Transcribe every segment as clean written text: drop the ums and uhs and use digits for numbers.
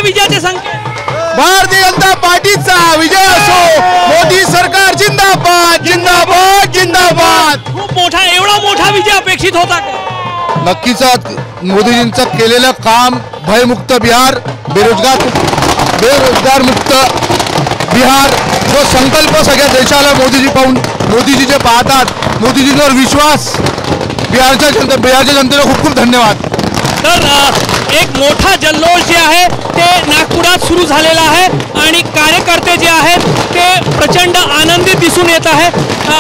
विजयाचे संकेत? भारतीय जनता पार्टीचा विजय असो, मोदी सरकार जिंदाबाद जिंदाबाद जिंदाबाद। खूप मोठा, एवढा मोठा विजय अपेक्षित होता का? नक्कीच मोदीजींचं केलेलं काम, भयमुक्त बिहार, बेरोजगार मुक्त बिहार, जो संकल्प सगळ्या देशाला मोदीजी जे पाहतात, मोदीजींवर विश्वास, बिहारच्या जनतेला खूप खूप धन्यवाद। तर एक मोठा जल्लोष जे आहे ते नागपुरात सुरू झालेला आहे आणि कार्यकर्ते जे आहेत ते प्रचंड आनंदित दिसून येत आहे।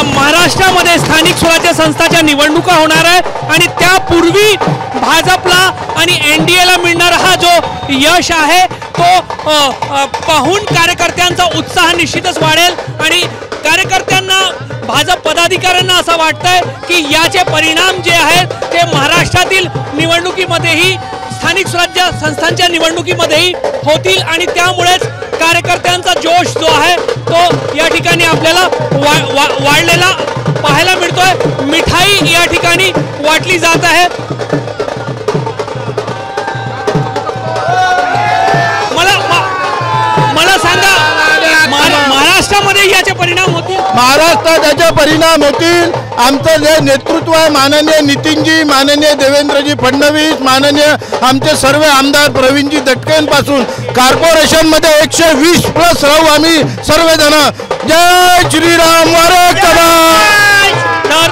महाराष्ट्रामध्ये स्थानिक स्वराज्य संस्थांच्या निवडणुका होणार आहे आणि त्यापूर्वी भाजपला आणि NDAला मिळणारा हा जो यश आहे तो पाहून कार्यकर्त्यांचा उत्साह निश्चितच वाढेल आणि कार्यकर्त्यांना, भाजप पदाधिकाऱ्यांना असं वाटतंय की याचे परिणाम जे आहेत ते महाराष्ट्रातील निवडणुकीमध्येही, स्थानिक स्वराज्य संस्थांच्या निवडणुकीमध्येही होतील आणि त्यामुळेच कार्यकर्त्यांचा जोश जो आहे तो या ठिकाणी आपल्याला वाढलेला पाहायला मिळतोय। मिठाई या ठिकाणी वाटली जात आहे। मला सांगा, महाराष्ट्रामध्ये याचे परिणाम होतील? महाराष्ट्रात याचे परिणाम होतील। आमचं जे नेतृत्व आहे, माननीय नितीनजी, माननीय देवेंद्रजी फडणवीस, माननीय आमचे सर्व आमदार प्रवीणजी दटकेंपासून कॉर्पोरेशनमध्ये 120+ राहू आम्ही सर्वजण। जय श्रीराम, तर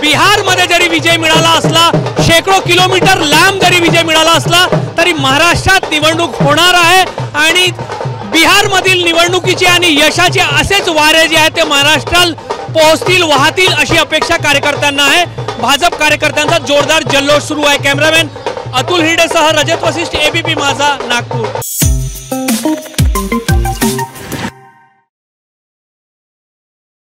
बिहारमध्ये जरी विजय मिळाला असला, शेकडो किलोमीटर लांब जरी विजय मिळाला असला तरी महाराष्ट्रात निवडणूक होणार आहे आणि बिहारमधील निवडणुकीचे आणि यशाचे असेच वारे जे आहेत ते महाराष्ट्रात पोहोचतील, वाहतील अशी अपेक्षा कार्यकर्त्यांना आहे। भाजप कार्यकर्त्यांचा जोरदार जल्लोष सुरू आहे। कॅमेरामॅन अतुल हिरडेसह रजत वशिष्ठ, ABP माझा, नागपूर।